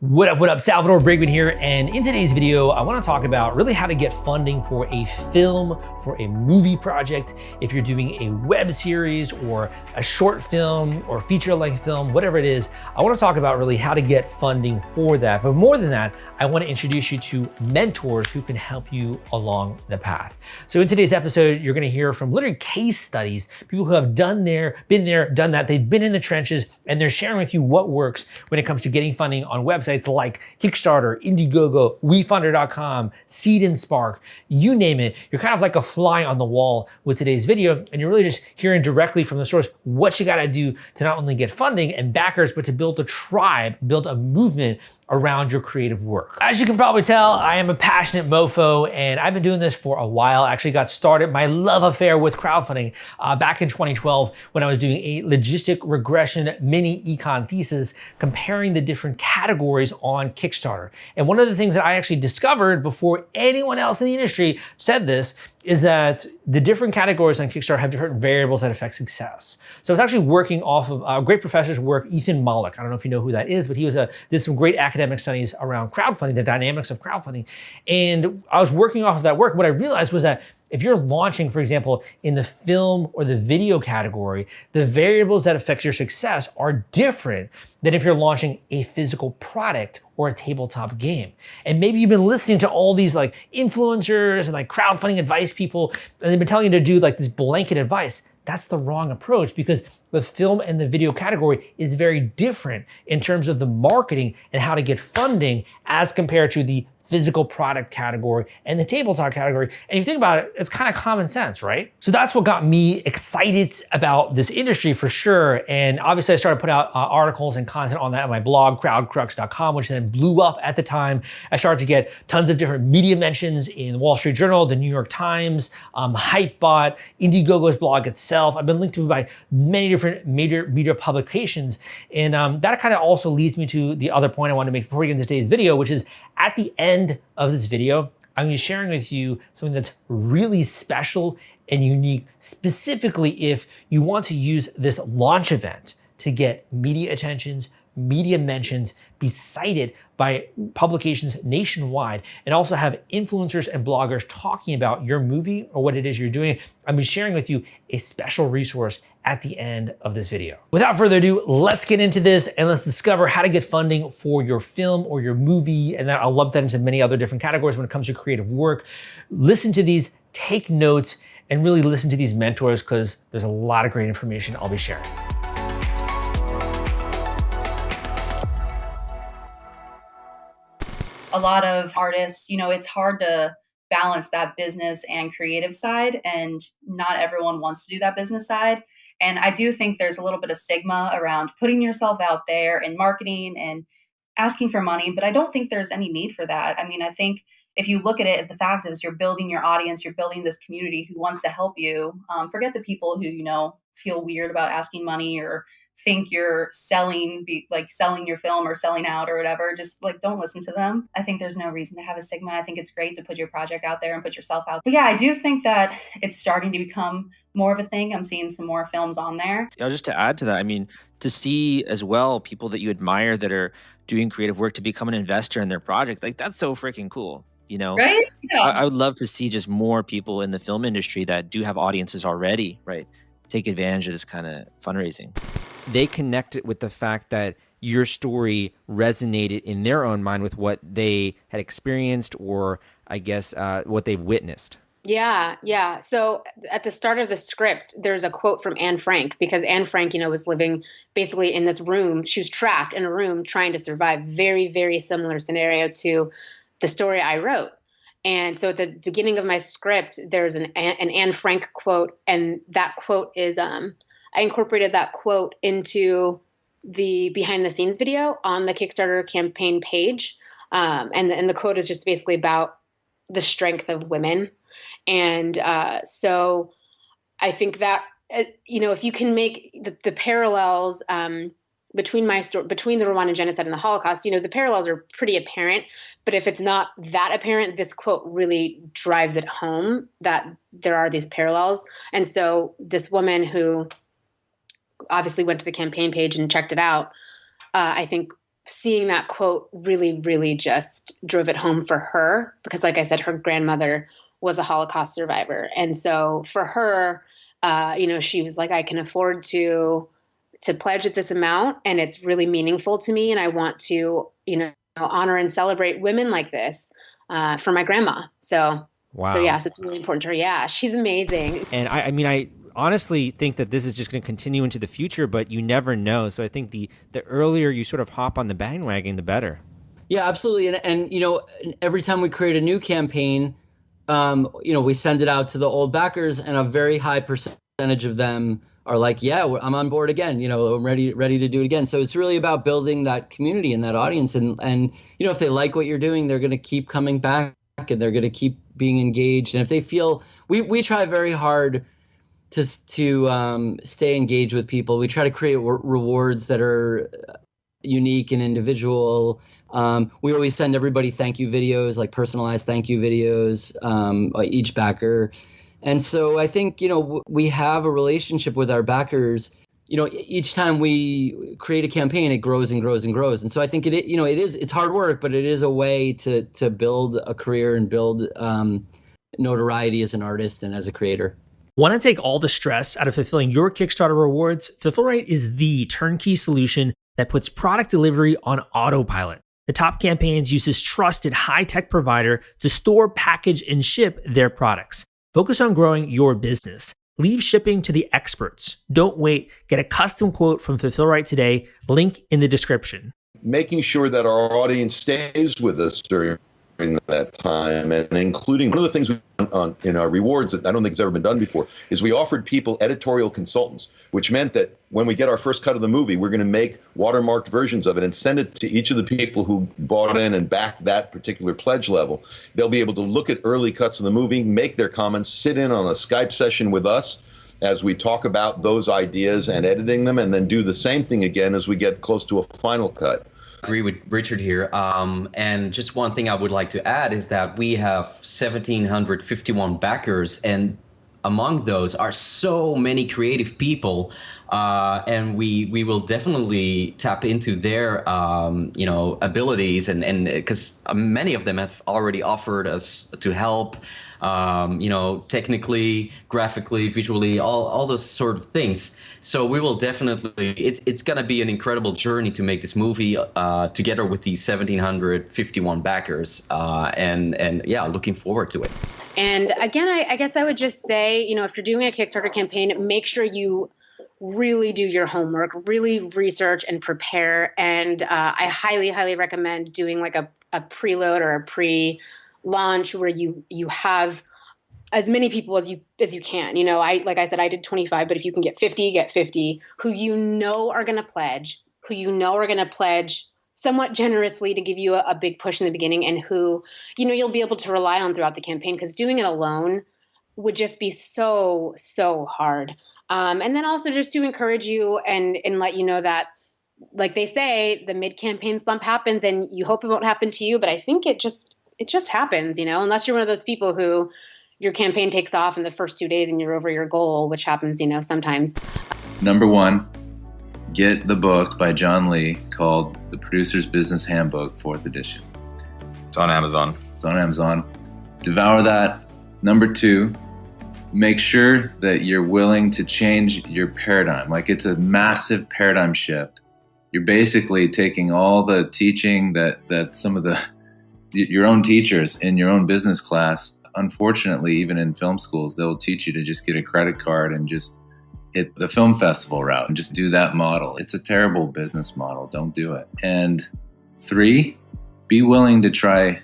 What up, Salvador Briggman here, and in today's video, I wanna talk about really how to get funding for a film, for a movie project, if you're doing a web series or a short film or feature-length film, whatever it is. I wanna talk about really how to get funding for that, but more than that, I wanna introduce you to mentors who can help you along the path. So in today's episode, you're gonna hear from literally case studies, people who have been there, done that, they've been in the trenches, and they're sharing with you what works when it comes to getting funding on websites like Kickstarter, Indiegogo, WeFunder.com, Seed and Spark, you name it. You're kind of like a fly on the wall with today's video, and you're really just hearing directly from the source what you gotta do to not only get funding and backers, but to build a tribe, build a movement around your creative work. As you can probably tell, I am a passionate mofo, and I've been doing this for a while. I actually got started my love affair with crowdfunding back in 2012 when I was doing a logistic regression mini econ thesis comparing the different categories on Kickstarter. And one of the things that I actually discovered before anyone else in the industry said this is that the different categories on Kickstarter have different variables that affect success. So it's actually working off of a great professor's work, Ethan Mollick. I don't know if you know who that is, but he did some great academic studies around crowdfunding, the dynamics of crowdfunding. And I was working off of that work. What I realized was that if you're launching, for example, in the film or the video category, the variables that affect your success are different than if you're launching a physical product or a tabletop game. And maybe you've been listening to all these like influencers and like crowdfunding advice people, and they've been telling you to do like this blanket advice. That's the wrong approach, because the film and the video category is very different in terms of the marketing and how to get funding as compared to the physical product category and the tabletop category. And you think about it, it's kind of common sense, right? So that's what got me excited about this industry for sure. And obviously I started putting out articles and content on that on my blog, crowdcrux.com, which then blew up at the time. I started to get tons of different media mentions in the Wall Street Journal, the New York Times, Hypebot, Indiegogo's blog itself. I've been linked to by many different major media publications. And that kind of also leads me to the other point I want to make before we get into today's video, which is at the end of this video, I'm gonna be sharing with you something that's really special and unique, specifically if you want to use this launch event to get media attentions, media mentions, be cited by publications nationwide, and also have influencers and bloggers talking about your movie or what it is you're doing. I'm gonna be sharing with you a special resource at the end of this video. Without further ado, let's get into this and let's discover how to get funding for your film or your movie. And then I'll lump that into many other different categories when it comes to creative work. Listen to these, take notes, and really listen to these mentors, because there's a lot of great information I'll be sharing. A lot of artists, it's hard to balance that business and creative side, and not everyone wants to do that business side. And I do think there's a little bit of stigma around putting yourself out there and marketing and asking for money, but I don't think there's any need for that. I mean, I think if you look at it, the fact is you're building your audience, you're building this community who wants to help you. Forget the people who, feel weird about asking money or think you're selling your film or selling out or whatever. Just don't listen to them. I think there's no reason to have a stigma. I think it's great to put your project out there and put yourself out. But yeah, I do think that it's starting to become more of a thing. I'm seeing some more films on there. Yeah, just to add to that, I mean, to see as well people that you admire that are doing creative work to become an investor in their project, that's so freaking cool. Right? Yeah. So I would love to see just more people in the film industry that do have audiences already, right, take advantage of this kind of fundraising. They connected with the fact that your story resonated in their own mind with what they had experienced, or I guess what they've witnessed. Yeah. So at the start of the script, there's a quote from Anne Frank, because Anne Frank, was living basically in this room. She was trapped in a room trying to survive. Very, very similar scenario to the story I wrote. And so at the beginning of my script, there's an Anne Frank quote, and that quote is I incorporated that quote into the behind the scenes video on the Kickstarter campaign page. And the quote is just basically about the strength of women. And so I think that, if you can make the parallels between my story, between the Rwandan genocide and the Holocaust, the parallels are pretty apparent. But if it's not that apparent, this quote really drives it home that there are these parallels. And so this woman who obviously went to the campaign page and checked it out, I think seeing that quote really, really just drove it home for her because, like I said, her grandmother was a Holocaust survivor. And so for her, she was like, I can afford to pledge at this amount, and it's really meaningful to me. And I want to, honor and celebrate women like this for my grandma. So, wow. So yeah, so it's really important to her. Yeah, she's amazing. And I honestly think that this is just going to continue into the future, but you never know. So I think the earlier you sort of hop on the bandwagon, the better. Yeah, absolutely. And every time we create a new campaign, we send it out to the old backers, and a very high percentage of them are like, yeah, I'm on board again. I'm ready to do it again. So it's really about building that community and that audience. And if they like what you're doing, they're going to keep coming back and they're going to keep being engaged. And if they feel, we try very hard to stay engaged with people. We try to create rewards that are unique and individual. We always send everybody thank you videos, like personalized thank you videos, each backer. And so I think, we have a relationship with our backers. Each time we create a campaign, it grows and grows and grows. And so I think it's hard work, but it is a way to build a career and build notoriety as an artist and as a creator. Want to take all the stress out of fulfilling your Kickstarter rewards? Fulfillrite is the turnkey solution that puts product delivery on autopilot. The Top Campaigns uses trusted high-tech provider to store, package, and ship their products. Focus on growing your business. Leave shipping to the experts. Don't wait. Get a custom quote from Fulfillrite today. Link in the description. Making sure that our audience stays with us during that time, and including one of the things we on in our rewards that I don't think has ever been done before is we offered people editorial consultants, which meant that when we get our first cut of the movie, we're going to make watermarked versions of it and send it to each of the people who bought in and backed that particular pledge level. They'll be able to look at early cuts of the movie, make their comments, sit in on a Skype session with us as we talk about those ideas and editing them, and then do the same thing again as we get close to a final cut. Agree with Richard here. And just one thing I would like to add is that we have 1,751 backers, and among those are so many creative people, and we will definitely tap into their abilities, and because many of them have already offered us to help, technically, graphically, visually, all those sort of things. So we will definitely, it's going to be an incredible journey to make this movie together with these 1,751 backers, and yeah, looking forward to it. And again, I guess I would just say, if you're doing a Kickstarter campaign, make sure you really do your homework, really research and prepare. And I highly, highly recommend doing like a preload or a pre-launch where you have as many people as you can. Like I said, I did 25, but if you can get 50, get 50 who are going to pledge, somewhat generously to give you a big push in the beginning, and who, you'll be able to rely on throughout the campaign, because doing it alone would just be so, so hard. And then also just to encourage you and let you know that, like they say, the mid-campaign slump happens, and you hope it won't happen to you, but I think it just happens, unless you're one of those people who your campaign takes off in the first 2 days and you're over your goal, which happens, sometimes. Number one, get the book by John Lee called The Producer's Business Handbook, 4th edition. It's on Amazon. Devour that. Number two, make sure that you're willing to change your paradigm. Like, it's a massive paradigm shift. You're basically taking all the teaching that some of your own teachers in your own business class, unfortunately, even in film schools, they'll teach you to just get a credit card and just hit the film festival route and just do that model. It's a terrible business model. Don't do it. And 3, be willing to try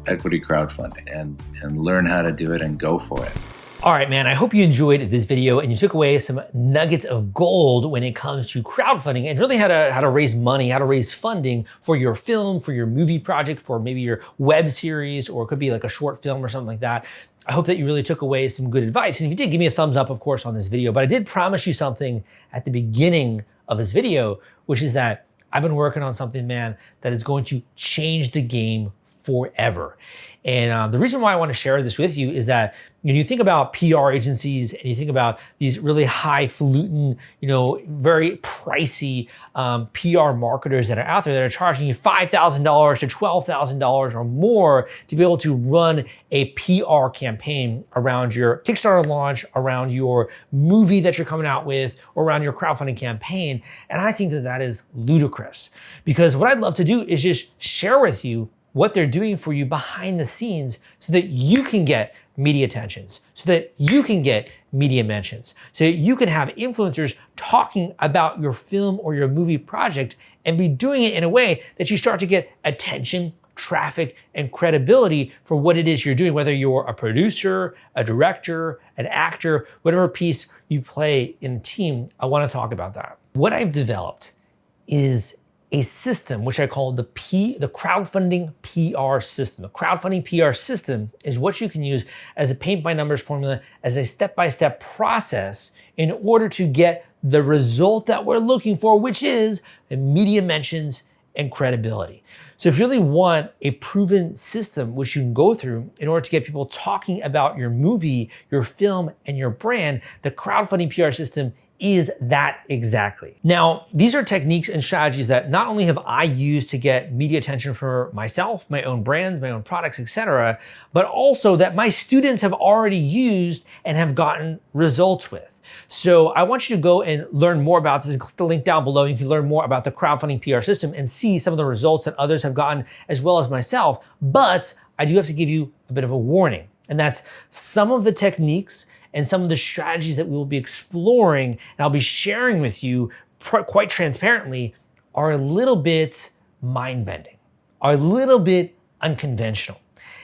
equity crowdfunding and learn how to do it and go for it. All right, man, I hope you enjoyed this video and you took away some nuggets of gold when it comes to crowdfunding and really how to raise money, how to raise funding for your film, for your movie project, for maybe your web series, or it could be like a short film or something like that. I hope that you really took away some good advice. And if you did, give me a thumbs up, of course, on this video. But I did promise you something at the beginning of this video, which is that I've been working on something, man, that is going to change the game forever. And the reason why I want to share this with you is that when you think about PR agencies and you think about these really highfalutin, very pricey PR marketers that are out there that are charging you $5,000 to $12,000 or more to be able to run a PR campaign around your Kickstarter launch, around your movie that you're coming out with, or around your crowdfunding campaign. And I think that that is ludicrous, because what I'd love to do is just share with you what they're doing for you behind the scenes so that you can get media attentions, so that you can get media mentions, so that you can have influencers talking about your film or your movie project and be doing it in a way that you start to get attention, traffic, and credibility for what it is you're doing, whether you're a producer, a director, an actor, whatever piece you play in the team. I want to talk about that. What I've developed is a system which I call the crowdfunding PR system. The crowdfunding PR system is what you can use as a paint by numbers formula, as a step-by-step process in order to get the result that we're looking for, which is media mentions and credibility. So if you really want a proven system which you can go through in order to get people talking about your movie, your film, and your brand, the crowdfunding PR system is that exactly. Now, these are techniques and strategies that not only have I used to get media attention for myself, my own brands, my own products, etc., but also that my students have already used and have gotten results with. So I want you to go and learn more about this and click the link down below. You can learn more about the crowdfunding PR system and see some of the results that others have gotten as well as myself. But I do have to give you a bit of a warning, and that's some of the techniques and some of the strategies that we will be exploring and I'll be sharing with you quite transparently are a little bit mind-bending, are a little bit unconventional.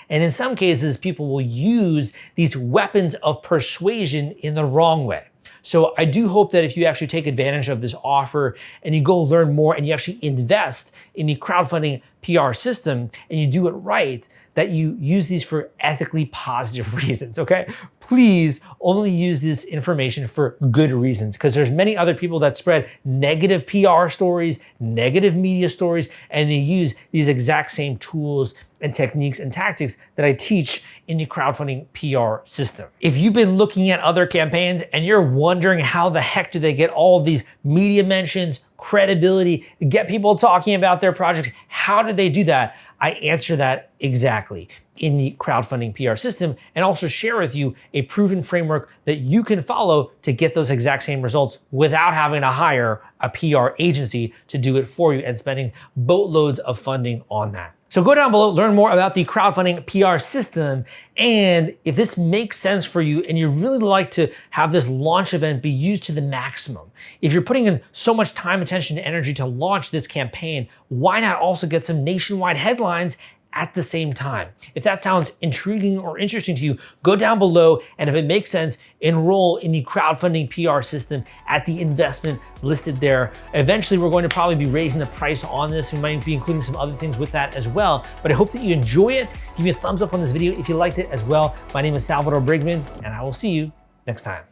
And in some cases, people will use these weapons of persuasion in the wrong way. So I do hope that if you actually take advantage of this offer and you go learn more and you actually invest in the crowdfunding PR system and you do it right, that you use these for ethically positive reasons, okay? Please only use this information for good reasons, because there's many other people that spread negative PR stories, negative media stories, and they use these exact same tools and techniques and tactics that I teach in the crowdfunding PR system. If you've been looking at other campaigns and you're wondering how the heck do they get all of these media mentions, credibility, get people talking about their projects, how do they do that? I answer that exactly in the crowdfunding PR system, and also share with you a proven framework that you can follow to get those exact same results without having to hire a PR agency to do it for you and spending boatloads of funding on that. So go down below, learn more about the crowdfunding PR system, and if this makes sense for you and you really like to have this launch event be used to the maximum, if you're putting in so much time, attention, and energy to launch this campaign, why not also get some nationwide headlines at the same time? If that sounds intriguing or interesting to you, go down below, and if it makes sense, enroll in the crowdfunding PR system at the investment listed there. Eventually, we're going to probably be raising the price on this. We might be including some other things with that as well, but I hope that you enjoy it. Give me a thumbs up on this video if you liked it as well. My name is Salvador Briggman, and I will see you next time.